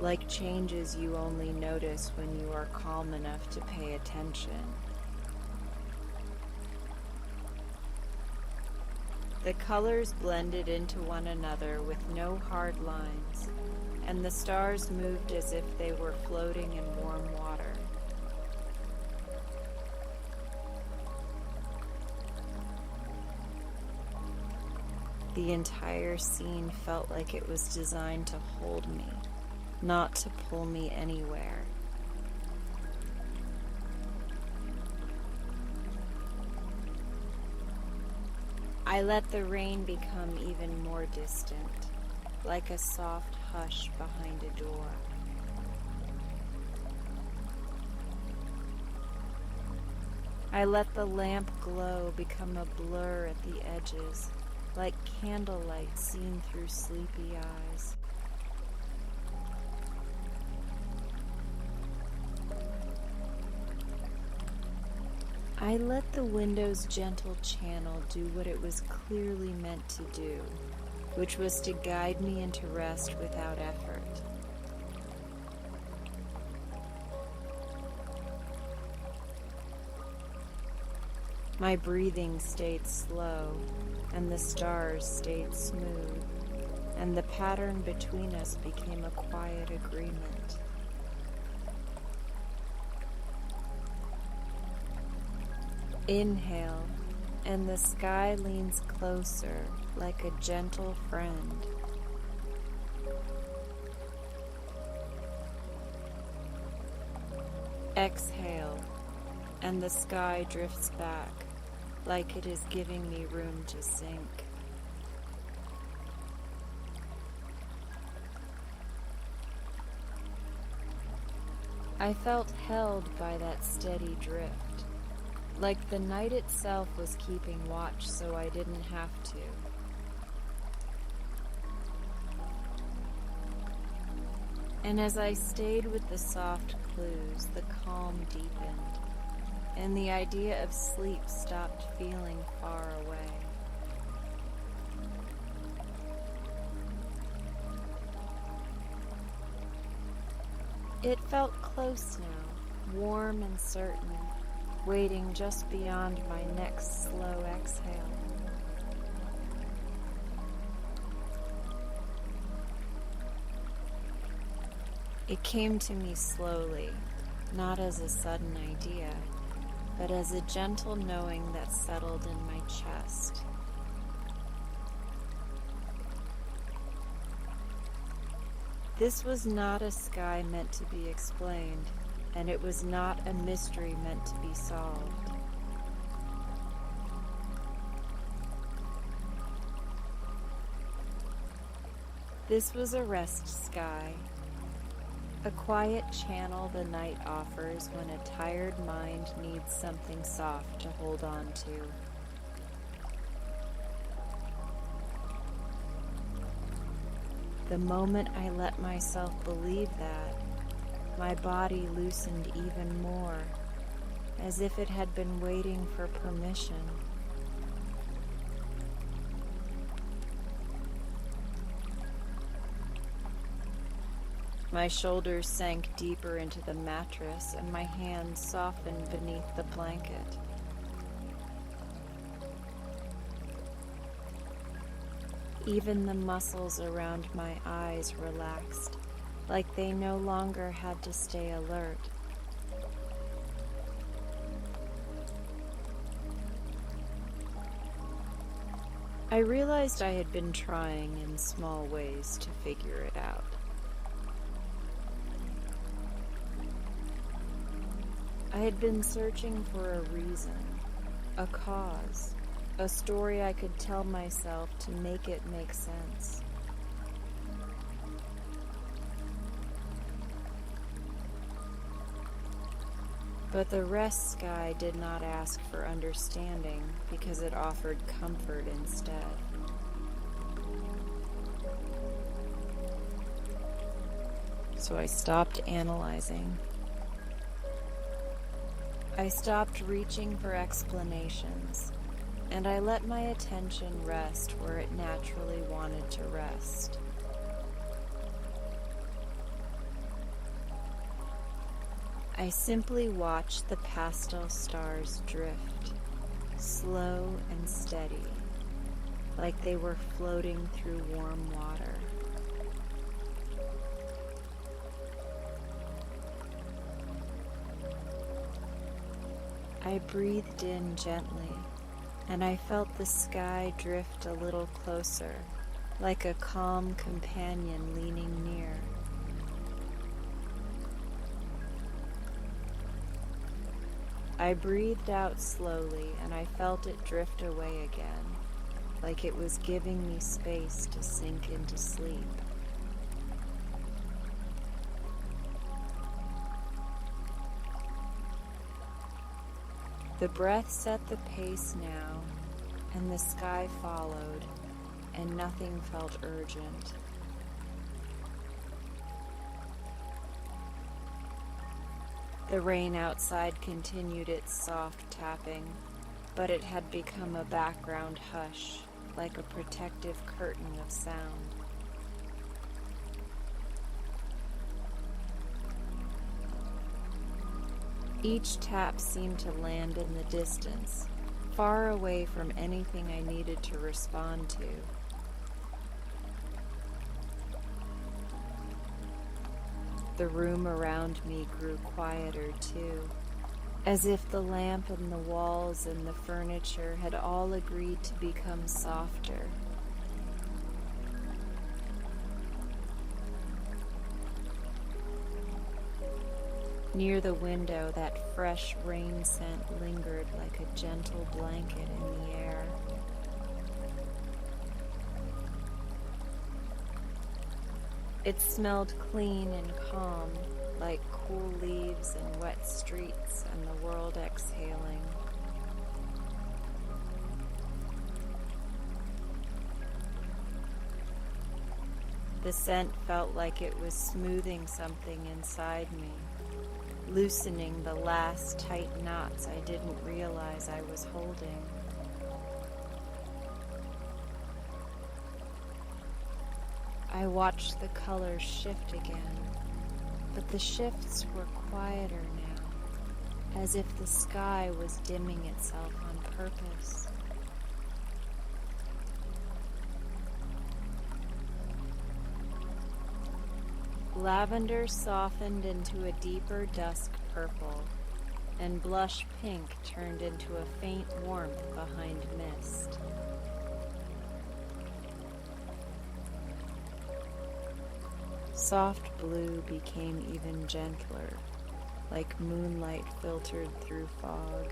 like changes you only notice when you are calm enough to pay attention. The colors blended into one another with no hard lines, and the stars moved as if they were floating in warm water. The entire scene felt like it was designed to hold me, not to pull me anywhere. I let the rain become even more distant, like a soft hush behind a door. I let the lamp glow become a blur at the edges, like candlelight seen through sleepy eyes. I let the window's gentle channel do what it was clearly meant to do, which was to guide me into rest without effort. My breathing stayed slow, and the stars stayed smooth, and the pattern between us became a quiet agreement. Inhale, and the sky leans closer like a gentle friend. Exhale, and the sky drifts back like it is giving me room to sink. I felt held by that steady drift, like the night itself was keeping watch so I didn't have to. And as I stayed with the soft clues, the calm deepened, and the idea of sleep stopped feeling far away. It felt close now, warm and certain, waiting just beyond my next slow exhale. It came to me slowly, not as a sudden idea, but as a gentle knowing that settled in my chest. This was not a sky meant to be explained, and it was not a mystery meant to be solved. This was a rest sky, a quiet channel the night offers when a tired mind needs something soft to hold on to. The moment I let myself believe that, my body loosened even more, as if it had been waiting for permission. My shoulders sank deeper into the mattress, and my hands softened beneath the blanket. Even the muscles around my eyes relaxed, like they no longer had to stay alert. I realized I had been trying in small ways to figure it out. I had been searching for a reason, a cause, a story I could tell myself to make it make sense. But the rest sky did not ask for understanding because it offered comfort instead. So I stopped analyzing. I stopped reaching for explanations, and I let my attention rest where it naturally wanted to rest. I simply watched the pastel stars drift, slow and steady, like they were floating through warm water. I breathed in gently, and I felt the sky drift a little closer, like a calm companion leaning near. I breathed out slowly, and I felt it drift away again, like it was giving me space to sink into sleep. The breath set the pace now, and the sky followed, and nothing felt urgent. The rain outside continued its soft tapping, but it had become a background hush, like a protective curtain of sound. Each tap seemed to land in the distance, far away from anything I needed to respond to. The room around me grew quieter too, as if the lamp and the walls and the furniture had all agreed to become softer. Near the window, that fresh rain scent lingered like a gentle blanket in the air. It smelled clean and calm, like cool leaves and wet streets and the world exhaling. The scent felt like it was smoothing something inside me, loosening the last tight knots I didn't realize I was holding. I watched the colors shift again, but the shifts were quieter now, as if the sky was dimming itself on purpose. Lavender softened into a deeper dusk purple, and blush pink turned into a faint warmth behind mist. Soft blue became even gentler, like moonlight filtered through fog.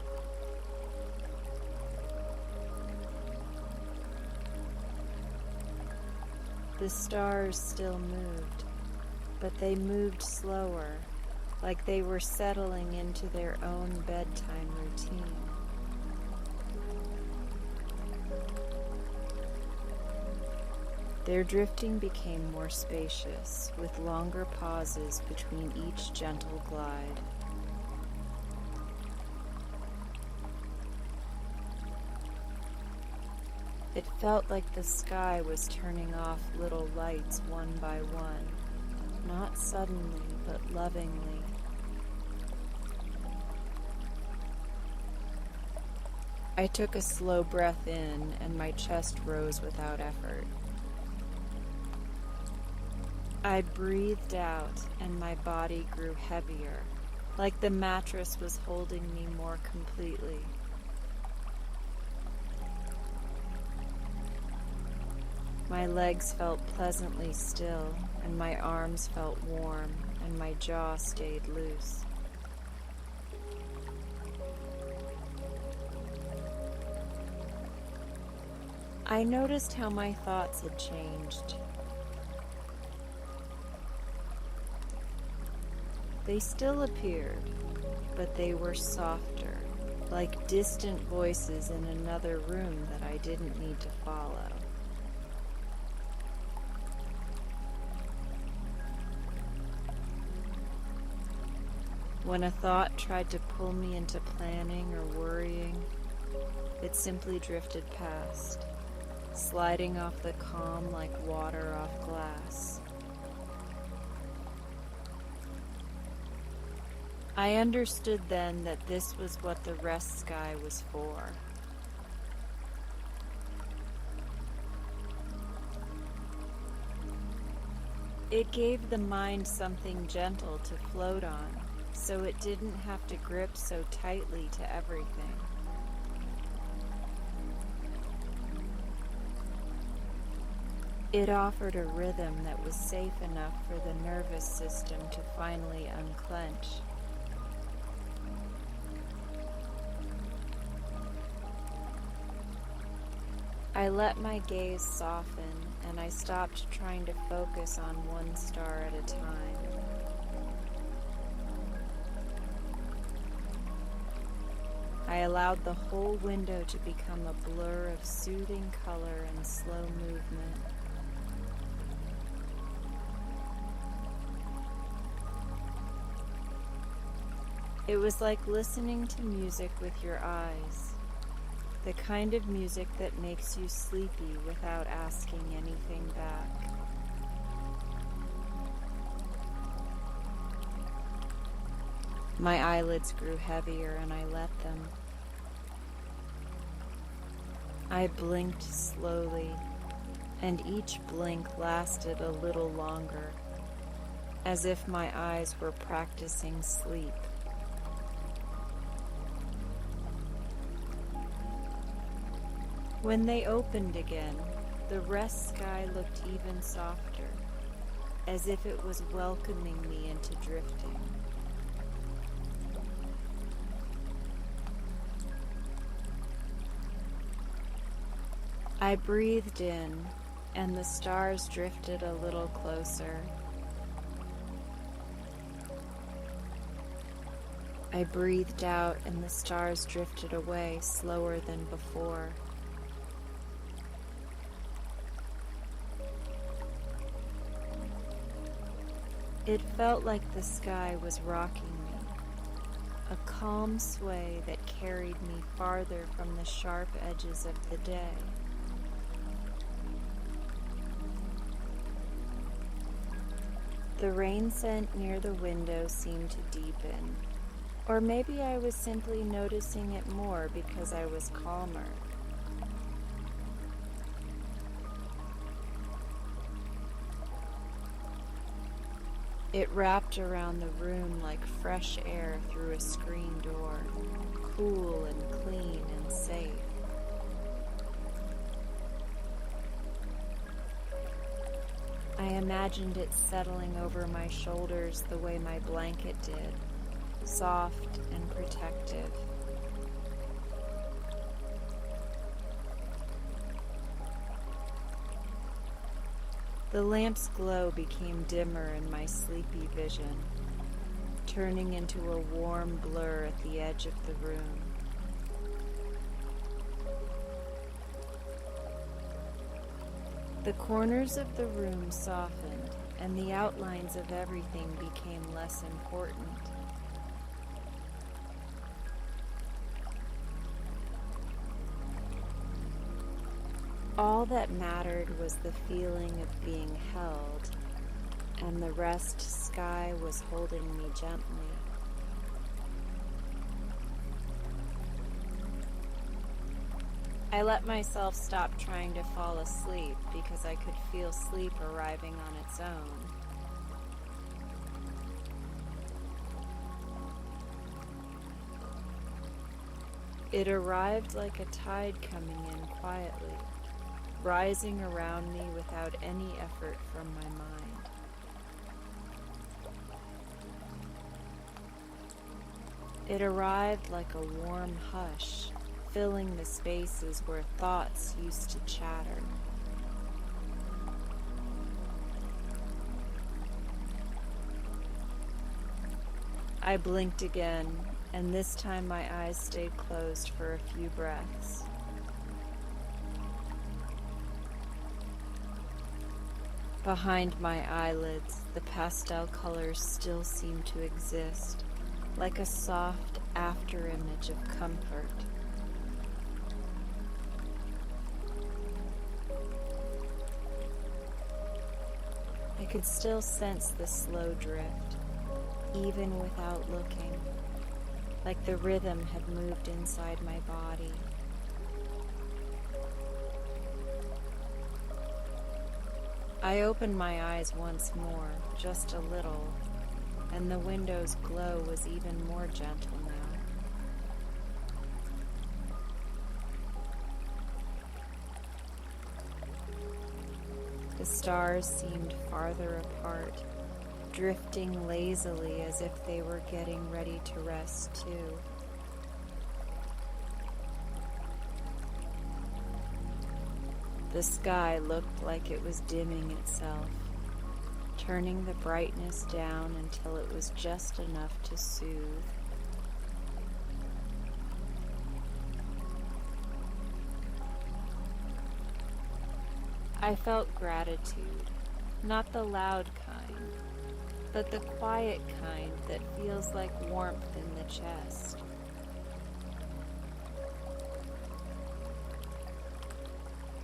The stars still moved, but they moved slower, like they were settling into their own bedtime routine. Their drifting became more spacious, with longer pauses between each gentle glide. It felt like the sky was turning off little lights one by one, not suddenly, but lovingly. I took a slow breath in, and my chest rose without effort. I breathed out, and my body grew heavier, like the mattress was holding me more completely. My legs felt pleasantly still, and my arms felt warm, and my jaw stayed loose. I noticed how my thoughts had changed. They still appeared, but they were softer, like distant voices in another room that I didn't need to follow. When a thought tried to pull me into planning or worrying, it simply drifted past, sliding off the calm like water off glass. I understood then that this was what the rest sky was for. It gave the mind something gentle to float on, so it didn't have to grip so tightly to everything. It offered a rhythm that was safe enough for the nervous system to finally unclench. I let my gaze soften, and I stopped trying to focus on one star at a time. I allowed the whole window to become a blur of soothing color and slow movement. It was like listening to music with your eyes. The kind of music that makes you sleepy without asking anything back. My eyelids grew heavier and I let them. I blinked slowly, and each blink lasted a little longer, as if my eyes were practicing sleep. When they opened again, the rest sky looked even softer, as if it was welcoming me into drifting. I breathed in, and the stars drifted a little closer. I breathed out, and the stars drifted away slower than before. It felt like the sky was rocking me, a calm sway that carried me farther from the sharp edges of the day. The rain scent near the window seemed to deepen, or maybe I was simply noticing it more because I was calmer. It wrapped around the room like fresh air through a screen door, cool and clean and safe. I imagined it settling over my shoulders the way my blanket did, soft and protective. The lamp's glow became dimmer in my sleepy vision, turning into a warm blur at the edge of the room. The corners of the room softened, and the outlines of everything became less important. All that mattered was the feeling of being held, and the rest sky was holding me gently. I let myself stop trying to fall asleep because I could feel sleep arriving on its own. It arrived like a tide coming in quietly, rising around me without any effort from my mind. It arrived like a warm hush, filling the spaces where thoughts used to chatter. I blinked again, and this time my eyes stayed closed for a few breaths. Behind my eyelids, the pastel colors still seemed to exist, like a soft afterimage of comfort. I could still sense the slow drift, even without looking, like the rhythm had moved inside my body. I opened my eyes once more, just a little, and the window's glow was even more gentle now. The stars seemed farther apart, drifting lazily as if they were getting ready to rest too. The sky looked like it was dimming itself, turning the brightness down until it was just enough to soothe. I felt gratitude, not the loud kind, but the quiet kind that feels like warmth in the chest.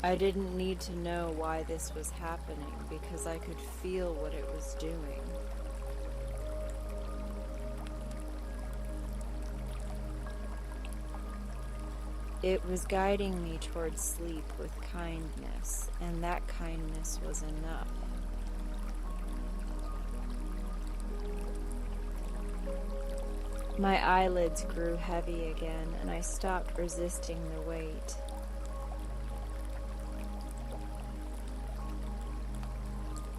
I didn't need to know why this was happening because I could feel what it was doing. It was guiding me towards sleep with kindness, and that kindness was enough. My eyelids grew heavy again, and I stopped resisting the weight.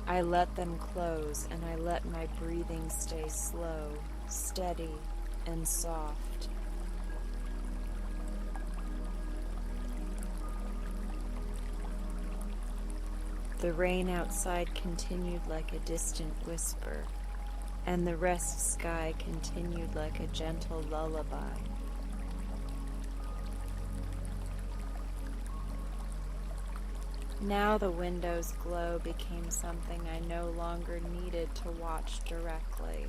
I let them close, and I let my breathing stay slow, steady, and soft. The rain outside continued like a distant whisper, and the rest sky continued like a gentle lullaby. Now the window's glow became something I no longer needed to watch directly.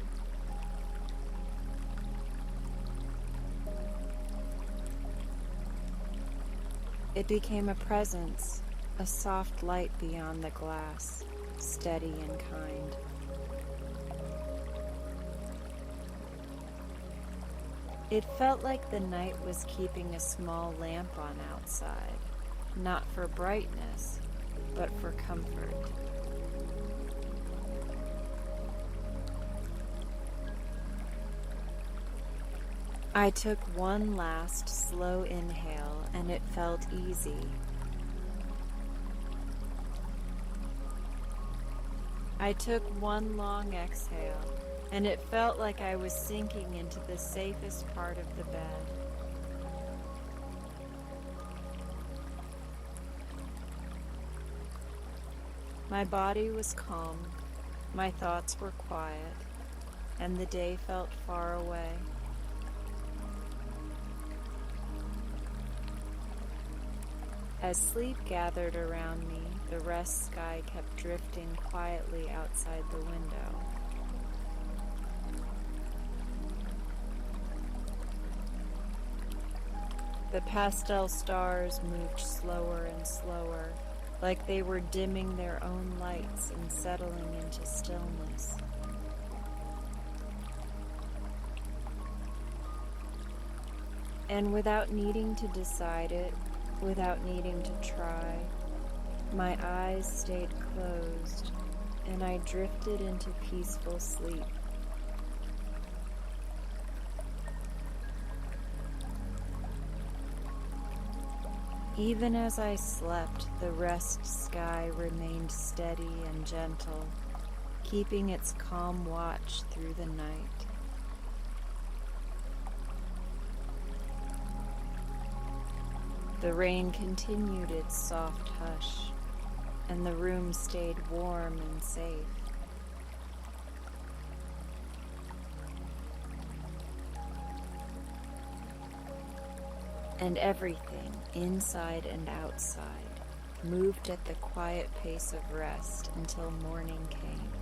It became a presence, a soft light beyond the glass, steady and kind. It felt like the night was keeping a small lamp on outside, not for brightness, but for comfort. I took one last slow inhale, and it felt easy. I took one long exhale, and it felt like I was sinking into the safest part of the bed. My body was calm, my thoughts were quiet, and the day felt far away. As sleep gathered around me, the rest sky kept drifting quietly outside the window. The pastel stars moved slower and slower, like they were dimming their own lights and settling into stillness. And without needing to decide it, without needing to try, my eyes stayed closed, and I drifted into peaceful sleep. Even as I slept, the rest sky remained steady and gentle, keeping its calm watch through the night. The rain continued its soft hush, and the room stayed warm and safe. And everything, inside and outside, moved at the quiet pace of rest until morning came.